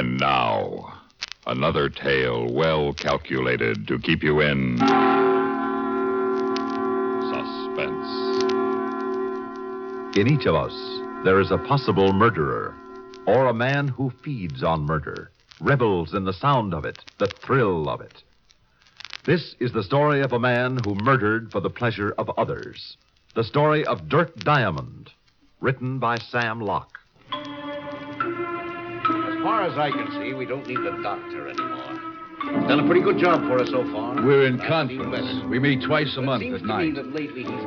And now, another tale well calculated to keep you in suspense. In each of us, there is a possible murderer, or a man who feeds on murder, revels in the sound of it, the thrill of it. This is the story of a man who murdered for the pleasure of others. The story of Dirk Diamond, written by Sam Locke. As far as I can see, we don't need the doctor anymore. He's done a pretty good job for us so far. We're in conference. We meet twice a month at night.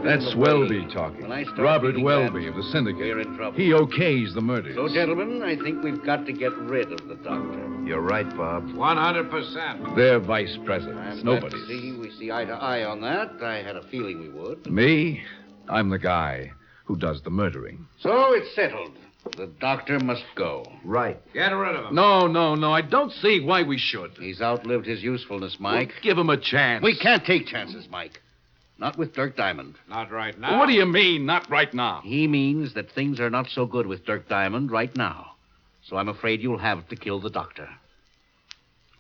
That's Welby talking. Robert Welby of the Syndicate. We're in trouble. He okays the murders. So, gentlemen, I think we've got to get rid of the doctor. You're right, Bob. 100%. They're vice presidents. Nobody. Nobody's. We see eye to eye on that. I had a feeling we would. Me? I'm the guy who does the murdering. So it's settled. The doctor must go. Right. Get rid of him. No. I don't see why we should. He's outlived his usefulness, Mike. Well, give him a chance. We can't take chances, Mike. Not with Dirk Diamond. Not right now. What do you mean, not right now? He means that things are not so good with Dirk Diamond right now. So I'm afraid you'll have to kill the doctor.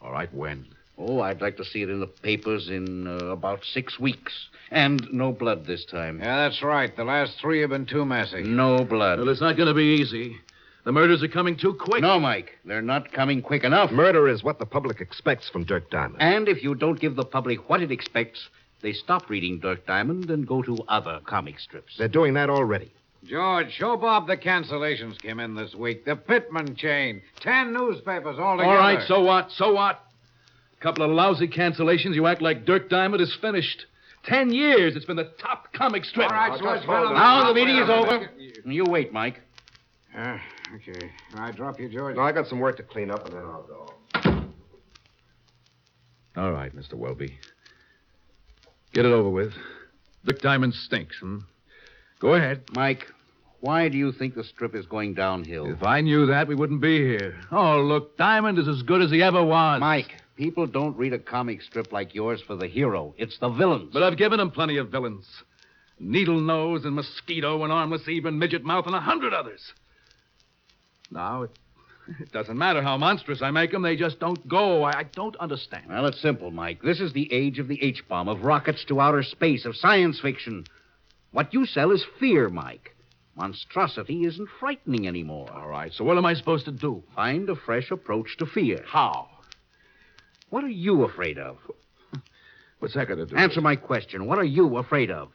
All right, when? Oh, I'd like to see it in the papers in about 6 weeks. And no blood this time. Yeah, that's right. The last 3 have been too messy. No blood. Well, it's not going to be easy. The murders are coming too quick. No, Mike. They're not coming quick enough. Murder is what the public expects from Dirk Diamond. And if you don't give the public what it expects, they stop reading Dirk Diamond and go to other comic strips. They're doing that already. George, show Bob the cancellations came in this week. The Pittman chain. 10 newspapers all together. All right, so what? Couple of lousy cancellations, you act like Dirk Diamond is finished. 10 years, it's been the top comic strip. All right, George. Now the meeting is over. You wait, Mike. Okay. Can I drop you, George? No, I got some work to clean up, and then I'll go. All right, Mr. Welby. Get it over with. Dirk Diamond stinks, Go ahead. Mike, why do you think the strip is going downhill? If I knew that, we wouldn't be here. Oh, look, Diamond is as good as he ever was. Mike, people don't read a comic strip like yours for the hero. It's the villains. But I've given him plenty of villains. Needle Nose and Mosquito and Armless Eve and Midget Mouth and 100 others. Now, it doesn't matter how monstrous I make them. They just don't go. I don't understand. Well, it's simple, Mike. This is the age of the H-bomb, of rockets to outer space, of science fiction. What you sell is fear, Mike. Monstrosity isn't frightening anymore. All right, so what am I supposed to do? Find a fresh approach to fear. How? What are you afraid of? What's that got to do? Answer my question. What are you afraid of?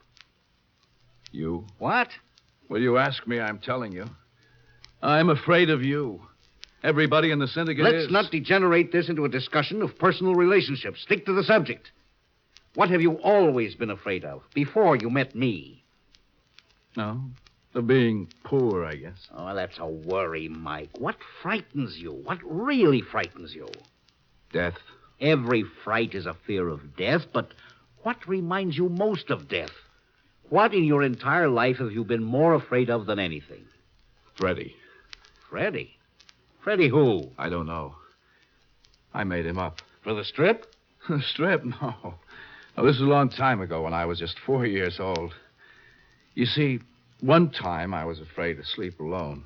You? What? Well, you ask me, I'm telling you. I'm afraid of you. Everybody in the syndicate is. Let's not degenerate this into a discussion of personal relationships. Stick to the subject. What have you always been afraid of before you met me? No, of being poor, I guess. Oh, that's a worry, Mike. What frightens you? What really frightens you? Death. Every fright is a fear of death, but what reminds you most of death? What in your entire life have you been more afraid of than anything? Freddy. Freddy? Freddy who? I don't know. I made him up. For the strip? The strip? No. No, this was a long time ago when I was just 4 years old. You see, one time I was afraid to sleep alone.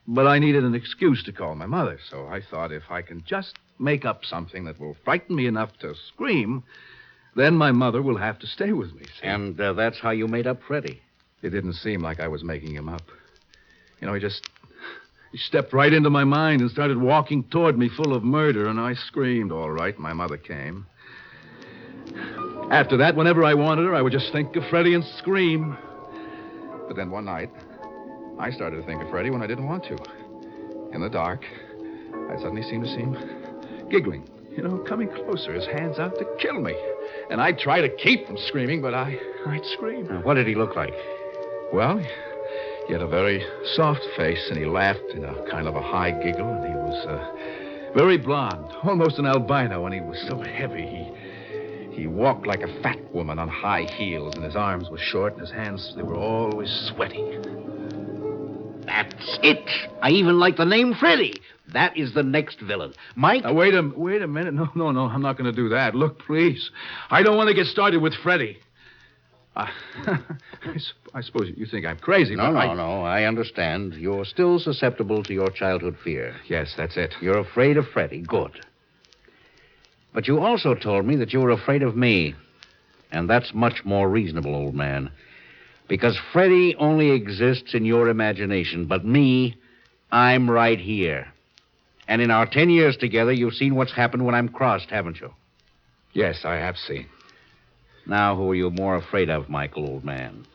But I needed an excuse to call my mother, so I thought if I can just make up something that will frighten me enough to scream, then my mother will have to stay with me. See? And that's how you made up Freddy? It didn't seem like I was making him up. You know, he stepped right into my mind and started walking toward me full of murder, and I screamed. All right, my mother came. After that, whenever I wanted her, I would just think of Freddy and scream. But then one night, I started to think of Freddy when I didn't want to. In the dark, I suddenly seemed to see him giggling, coming closer, his hands out to kill me. And I'd try to keep from screaming, but I'd scream. What did he look like? Well, he had a very soft face, and he laughed in a kind of a high giggle, and he was very blond, almost an albino, and he was so heavy. He walked like a fat woman on high heels, and his arms were short, and his hands, they were always sweaty. That's it. I even like the name Freddy. That is the next villain. Mike? Now, wait a minute. No, I'm not going to do that. Look, please. I don't want to get started with Freddy. I suppose you think I'm crazy, but No. I understand. You're still susceptible to your childhood fear. Yes, that's it. You're afraid of Freddy. Good. But you also told me that you were afraid of me. And that's much more reasonable, old man. Because Freddy only exists in your imagination. But me, I'm right here. And in our 10 years together, you've seen what's happened when I'm crossed, haven't you? Yes, I have seen. Now, who are you more afraid of, Michael, old man?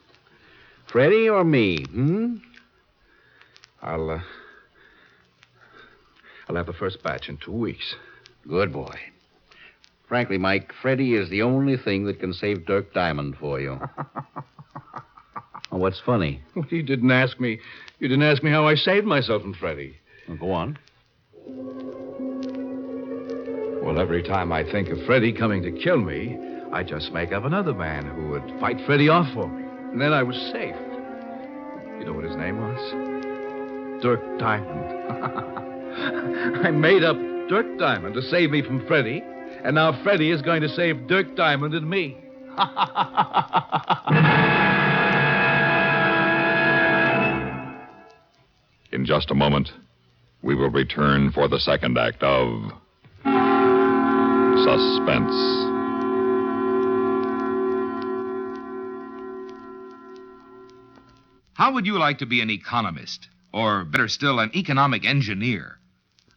Freddy or me, I'll have the first batch in 2 weeks. Good boy. Frankly, Mike, Freddy is the only thing that can save Dirk Diamond for you. Oh, what's funny? Well, you didn't ask me how I saved myself from Freddy. Well, go on. Well, every time I think of Freddy coming to kill me, I just make up another man who would fight Freddy off for me. And then I was safe. You know what his name was? Dirk Diamond. I made up Dirk Diamond to save me from Freddy, and now Freddy is going to save Dirk Diamond and me. In just a moment, we will return for the second act of Suspense. How would you like to be an economist? Or, better still, an economic engineer?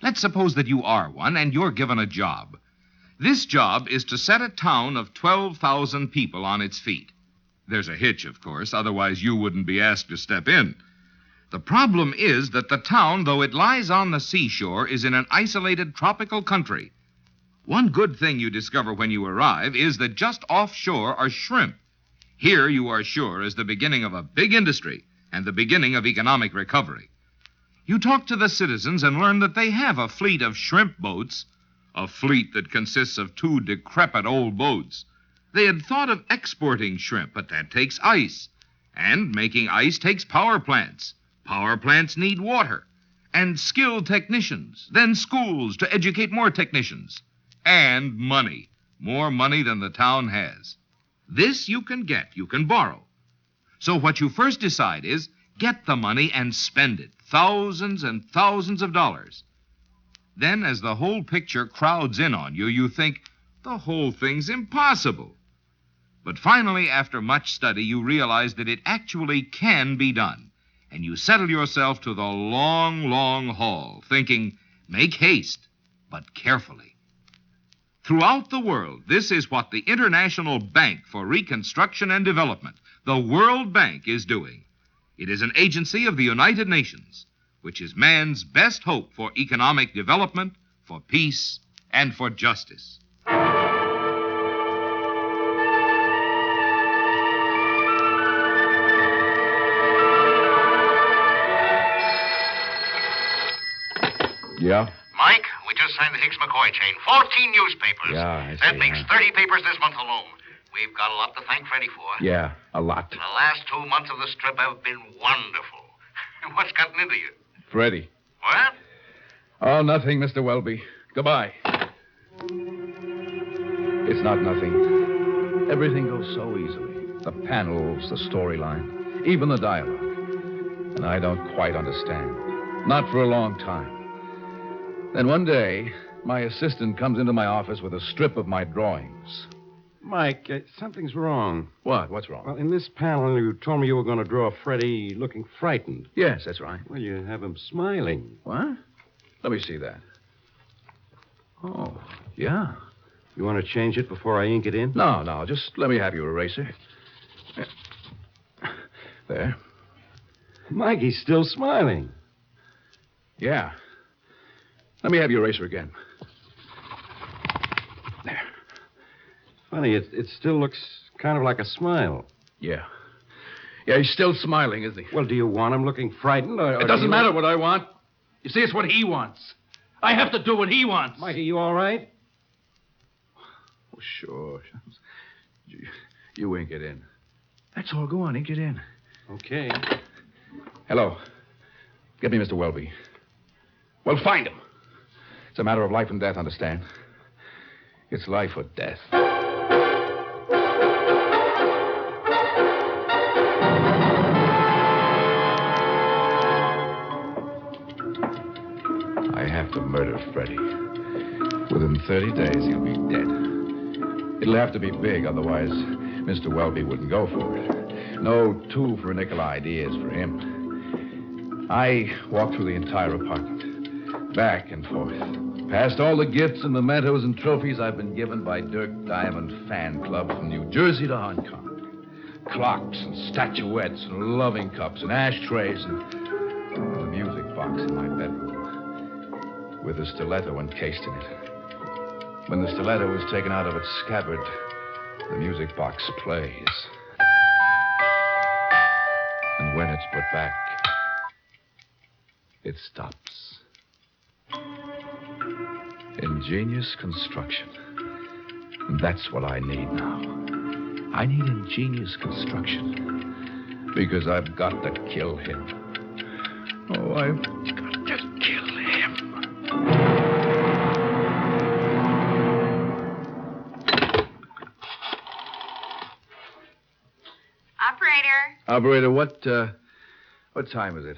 Let's suppose that you are one and you're given a job. This job is to set a town of 12,000 people on its feet. There's a hitch, of course, otherwise you wouldn't be asked to step in. The problem is that the town, though it lies on the seashore, is in an isolated tropical country. One good thing you discover when you arrive is that just offshore are shrimp. Here, you are sure, is the beginning of a big industry and the beginning of economic recovery. You talk to the citizens and learn that they have a fleet of shrimp boats, a fleet that consists of 2 decrepit old boats. They had thought of exporting shrimp, but that takes ice. And making ice takes power plants. Power plants need water. And skilled technicians. Then schools to educate more technicians. And money. More money than the town has. This you can get. You can borrow. So what you first decide is, get the money and spend it. Thousands and thousands of dollars. Then, as the whole picture crowds in on you, you think, the whole thing's impossible. But finally, after much study, you realize that it actually can be done. And you settle yourself to the long, long haul, thinking, make haste, but carefully. Throughout the world, this is what the International Bank for Reconstruction and Development, the World Bank, is doing. It is an agency of the United Nations, which is man's best hope for economic development, for peace, and for justice. Yeah? Mike, we just signed the Hicks-McCoy chain. 14 newspapers. Yeah, I see, That makes yeah. 30 papers this month alone. We've got a lot to thank Freddy for. Yeah, a lot. The last 2 months of the strip have been wonderful. What's gotten into you? Freddy. What? Oh, nothing, Mr. Welby. Goodbye. It's not nothing. Everything goes so easily. The panels, the storyline, even the dialogue. And I don't quite understand. Not for a long time. Then one day, my assistant comes into my office with a strip of my drawings. Mike, something's wrong. What? What's wrong? Well, in this panel, you told me you were going to draw Freddy looking frightened. Yes, that's right. Well, you have him smiling. What? Let me see that. Oh, yeah. You want to change it before I ink it in? No, just let me have your eraser. There. Mike, he's still smiling. Yeah. Let me have your eraser again. There. Funny, it still looks kind of like a smile. Yeah. Yeah, he's still smiling, isn't he? Well, do you want him looking frightened? Or It doesn't matter what I want. You see, it's what he wants. I have to do what he wants. Mike, are you all right? Oh, sure. You ink it in. That's all. Go on, ink it in. Okay. Hello. Get me Mr. Welby. Well, find him. It's a matter of life and death, understand? It's life or death. to murder Freddy. Within 30 days, he'll be dead. It'll have to be big, otherwise Mr. Welby wouldn't go for it. No two-for-a-nickel ideas for him. I walked through the entire apartment, back and forth, past all the gifts and mementos and trophies I've been given by Dirk Diamond fan club from New Jersey to Hong Kong. Clocks and statuettes and loving cups and ashtrays and the music box in my bedroom with a stiletto encased in it. When the stiletto is taken out of its scabbard, the music box plays. And when it's put back, it stops. Ingenious construction. And that's what I need now. I need ingenious construction. Because I've got to kill him. Oh, I've got to kill him. Operator, what time is it? 5:45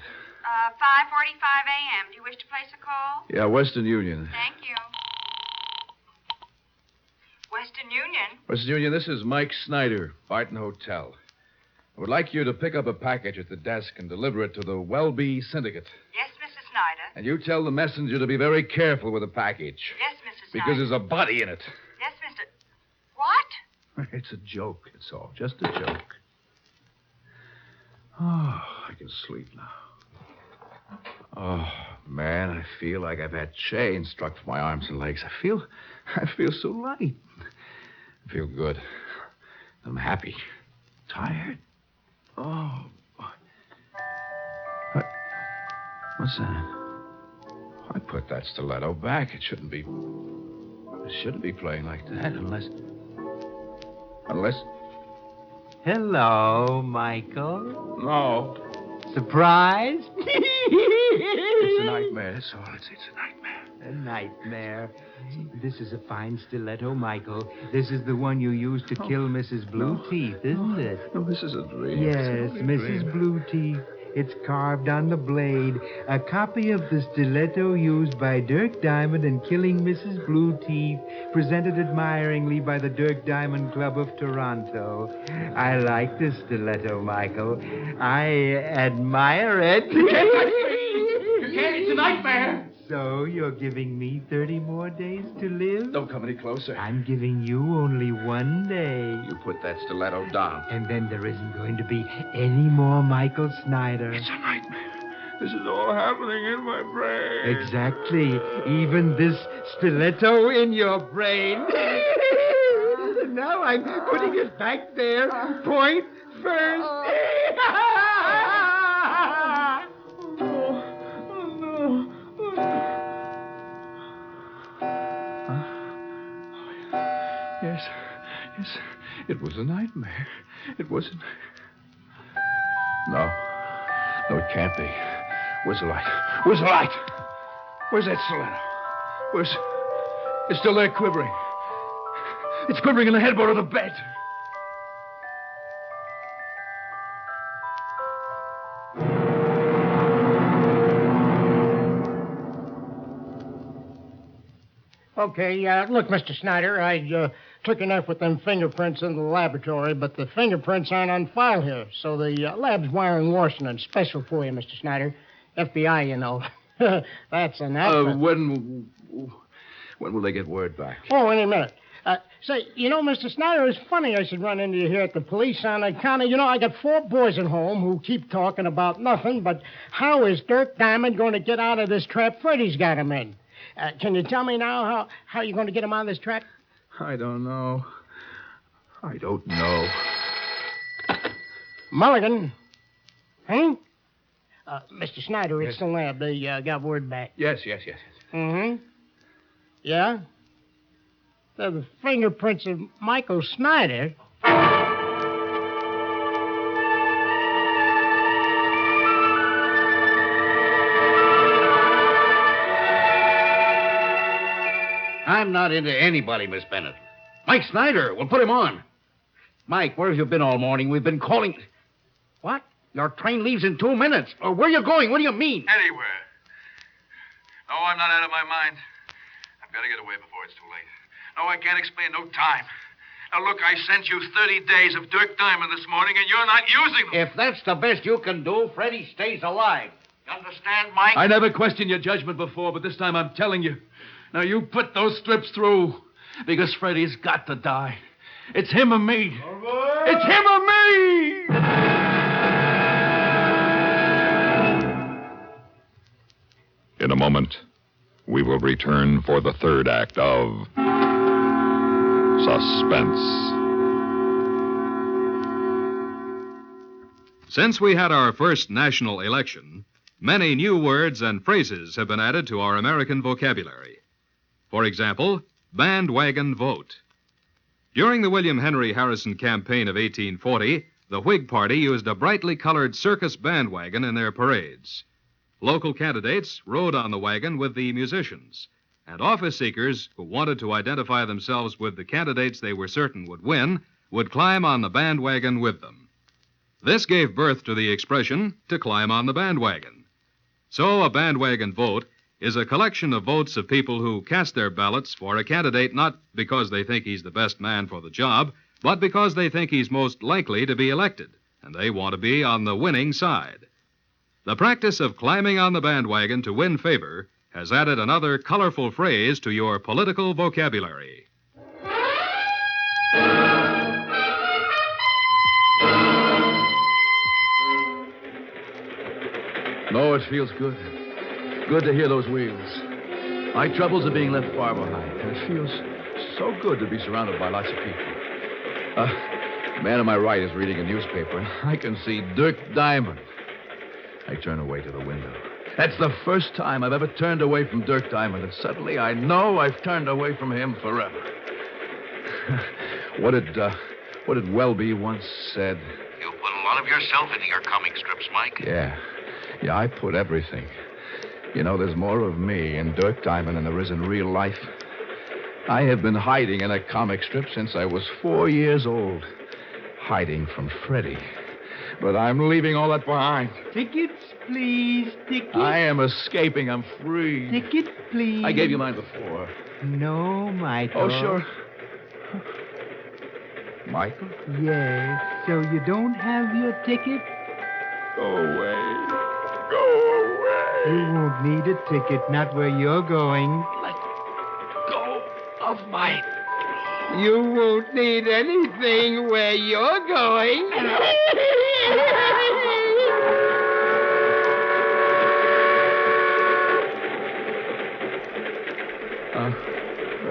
a.m. Do you wish to place a call? Yeah, Western Union. Thank you. Western Union? Western Union, this is Mike Snyder, Barton Hotel. I would like you to pick up a package at the desk and deliver it to the Welby Syndicate. Yes, Mrs. Snyder. And you tell the messenger to be very careful with the package. Yes, Mrs. Snyder. Because there's a body in it. Yes, Mr. What? It's a joke, it's all. Just a joke. Oh, I can sleep now. Oh, man, I feel like I've had chains struck from my arms and legs. I feel so light. I feel good. I'm happy. Tired. Oh. What's that? I put that stiletto back. It shouldn't be playing like that unless... Hello, Michael. No. Surprise? It's a nightmare. That's all. It's a nightmare. A nightmare. This is a fine stiletto, Michael. This is the one you used to kill Mrs. Blue Teeth, isn't it? No, this is a dream. Yes, Mrs. Blue Teeth. It's carved on the blade. A copy of the stiletto used by Dirk Diamond in killing Mrs. Blue Teeth, presented admiringly by the Dirk Diamond Club of Toronto. I like this stiletto, Michael. I admire it. You can't. It's a nightmare. So you're giving me 30 more days to live? Don't come any closer. I'm giving you only 1 day. You put that stiletto down. And then there isn't going to be any more Michael Snyder. It's a nightmare. This is all happening in my brain. Exactly. Even this stiletto in your brain. Now I'm putting it back there, point first. Yes, it was a nightmare. It wasn't. No, it can't be. Where's the light? Where's the light? Where's that stiletto? It's still there quivering. It's quivering in the headboard of the bed. Okay, look, Mr. Snyder, I took enough with them fingerprints in the laboratory, but the fingerprints aren't on file here, so the lab's wiring Washington. Special for you, Mr. Snyder. FBI, you know. That's enough. When will they get word back? Oh, any minute. Say, you know, Mr. Snyder, it's funny I should run into you here at the police on account of, you know, I got 4 boys at home who keep talking about nothing, but how is Dirk Diamond going to get out of this trap Freddy's got him in? Can you tell me now how you're going to get him out of this trap? I don't know. Mulligan. Huh? Mr. Snyder, it's the lab. They got word back. Yes. Mm-hmm. Yeah? They're the fingerprints of Michael Snyder. I'm not into anybody, Miss Bennett. Mike Snyder, we'll put him on. Mike, where have you been all morning? We've been calling... What? Your train leaves in 2 minutes. Where are you going? What do you mean? Anywhere. No, I'm not out of my mind. I've got to get away before it's too late. No, I can't explain. No time. Now, look, I sent you 30 days of Dirk Diamond this morning, and you're not using them. If that's the best you can do, Freddy stays alive. You understand, Mike? I never questioned your judgment before, but this time I'm telling you. Now, you put those strips through, because Freddy's got to die. It's him or me. All right. It's him or me! In a moment, we will return for the third act of Suspense. Since we had our first national election, many new words and phrases have been added to our American vocabulary. For example, bandwagon vote. During the William Henry Harrison campaign of 1840, the Whig Party used a brightly colored circus bandwagon in their parades. Local candidates rode on the wagon with the musicians, and office seekers who wanted to identify themselves with the candidates they were certain would win would climb on the bandwagon with them. This gave birth to the expression, to climb on the bandwagon. So a bandwagon vote is a collection of votes of people who cast their ballots for a candidate not because they think he's the best man for the job, but because they think he's most likely to be elected, and they want to be on the winning side. The practice of climbing on the bandwagon to win favor has added another colorful phrase to your political vocabulary. No, it feels good. Good to hear those wheels. My troubles are being left far behind, and it feels so good to be surrounded by lots of people. The man on my right is reading a newspaper, and I can see Dirk Diamond. I turn away to the window. That's the first time I've ever turned away from Dirk Diamond, and suddenly I know I've turned away from him forever. What did Welby once said? You put a lot of yourself into your comic strips, Mike. Yeah, I put everything. You know, there's more of me in Dirk Diamond than there is in real life. I have been hiding in a comic strip since I was 4 years old. Hiding from Freddy. But I'm leaving all that behind. Tickets, please. Tickets. I am escaping. I'm free. Tickets, please. I gave you mine before. No, Michael. Oh, sure. Michael? Yes. So you don't have your ticket? Go away. Go away. You won't need a ticket, not where you're going. Let go of my... You won't need anything where you're going.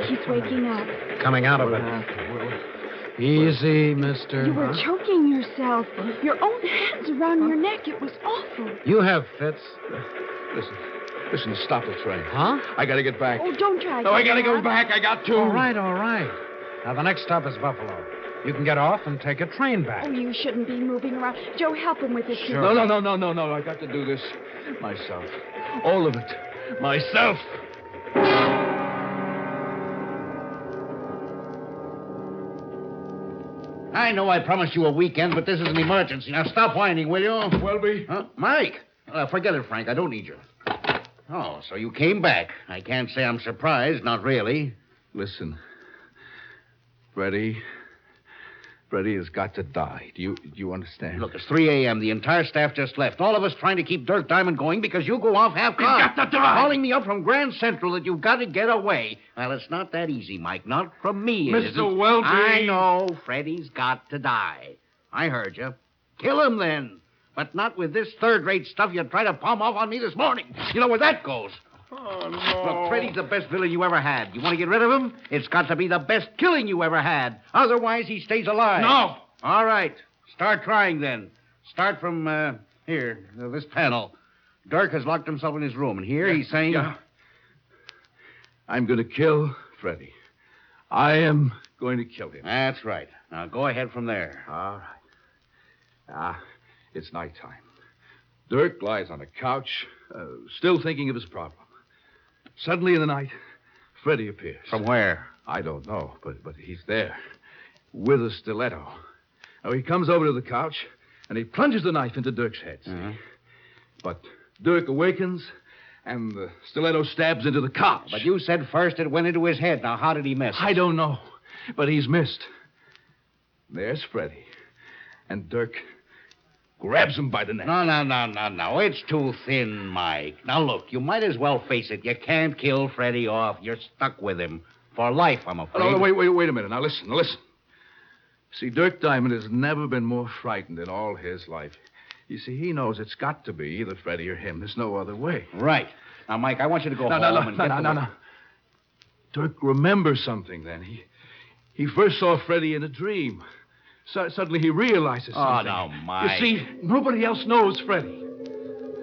She's waking up. Coming out of it. Easy, mister. You were choking yourself. Your own hands around your neck. It was awful. You have fits. Listen, stop the train. Huh? I gotta get back. Oh, don't try. No, I gotta go back. I got to. All right. Now, the next stop is Buffalo. You can get off and take a train back. Oh, you shouldn't be moving around. Joe, help him with this. Sure. No. I got to do this myself. All of it. Myself. I know I promised you a weekend, but this is an emergency. Now stop whining, will you? Welby? Huh? Mike? Forget it, Frank. I don't need you. Oh, so you came back. I can't say I'm surprised. Not really. Listen. Freddy has got to die. Do you understand? Look, it's 3 a.m. The entire staff just left. All of us trying to keep Dirk Diamond going because you go off half-cocked. He's got to die! Calling me up from Grand Central that you've got to get away. Well, it's not that easy, Mike. Not from me, it isn't. Mr. Welby! I know. Freddy's got to die. I heard you. Kill him, then. But not with this third-rate stuff you tried to palm off on me this morning. You know where that goes. Oh, no. Look, Freddy's the best villain you ever had. You want to get rid of him? It's got to be the best killing you ever had. Otherwise, he stays alive. No! All right. Start trying, then. Start from, this panel. Dirk has locked himself in his room, and here he's saying... Yeah. I'm going to kill Freddy. I am going to kill him. That's right. Now, go ahead from there. All right. It's nighttime. Dirk lies on a couch, still thinking of his problem. Suddenly in the night, Freddy appears. From where? I don't know, but he's there, with a stiletto. Now, he comes over to the couch, and he plunges the knife into Dirk's head. Uh-huh. But Dirk awakens and the stiletto stabs into the couch. But you said first it went into his head. Now, how did he miss? I don't know, but he's missed. There's Freddy. And Dirk grabs him by the neck. No. It's too thin, Mike. Now, look, you might as well face it. You can't kill Freddy off. You're stuck with him. For life, I'm afraid. No, wait a minute. Now, listen. See, Dirk Diamond has never been more frightened in all his life. You see, he knows it's got to be either Freddy or him. There's no other way. Right. Now, Mike, I want you to go home and get No. Dirk remembers something then. He first saw Freddy in a dream. Suddenly he realizes something. Oh, no, Mike. You see, nobody else knows Freddy.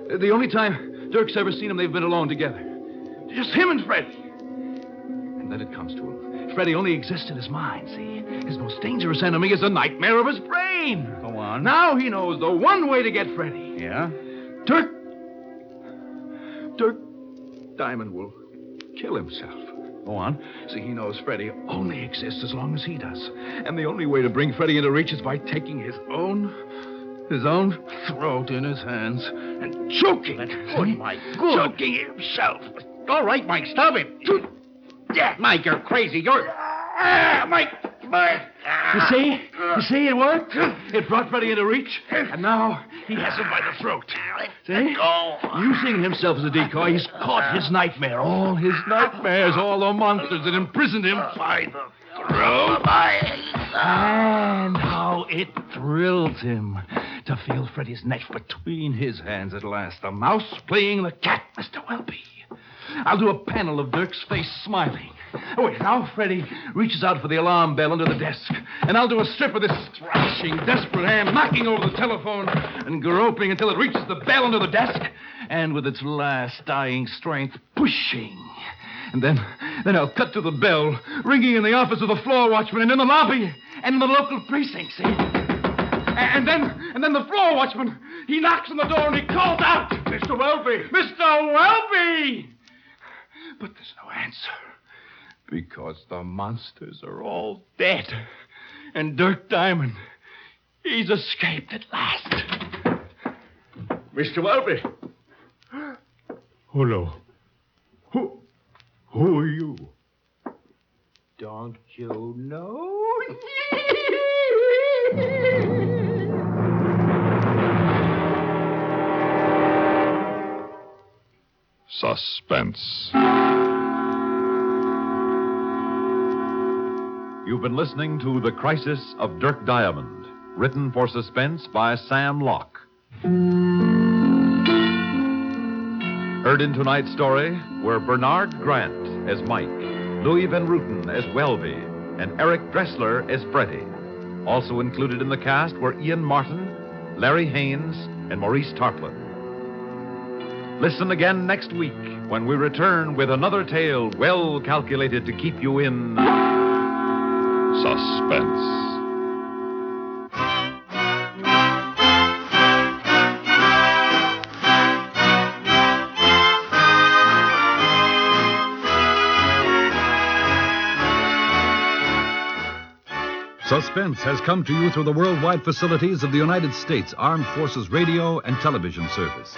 The only time Dirk's ever seen him, they've been alone together. Just him and Freddy. And then it comes to him. Freddy only exists in his mind, see? His most dangerous enemy is the nightmare of his brain. Go on. Now he knows the one way to get Freddy. Yeah? Dirk Diamond will kill himself. Go on. See, he knows Freddy only exists as long as he does. And the only way to bring Freddy into reach is by taking his own throat in his hands and choking. That's good, Mike. Good. Choking himself. All right, Mike, stop it. Yeah, Mike, you're crazy. Mike. You see, it worked. It brought Freddy into reach, and now he has him by the throat. See? Using himself as a decoy, he's caught his nightmare. All his nightmares, all the monsters that imprisoned him by the throat. And how it thrills him to feel Freddy's neck between his hands at last. The mouse playing the cat, Mr. Welby. I'll do a panel of Dirk's face smiling. Oh, wait, now Freddy reaches out for the alarm bell under the desk. And I'll do a strip of this thrashing, desperate hand, knocking over the telephone and groping until it reaches the bell under the desk. And with its last dying strength, pushing. And then I'll cut to the bell, ringing in the office of the floor watchman and in the lobby and in the local precinct, see? And then the floor watchman, he knocks on the door and he calls out, Mr. Welby! Mr. Welby! But there's no answer. Because the monsters are all dead. And Dirk Diamond, he's escaped at last. Mr. Welby. Hello. Who are you? Don't you know? Suspense. You've been listening to The Crisis of Dirk Diamond, written for Suspense by Sam Locke. Heard in tonight's story were Bernard Grant as Mike, Louis Van Ruten as Welby, and Eric Dressler as Freddy. Also included in the cast were Ian Martin, Larry Haynes, and Maurice Tarplin. Listen again next week when we return with another tale well calculated to keep you in suspense. Suspense has come to you through the worldwide facilities of the United States Armed Forces Radio and Television Service.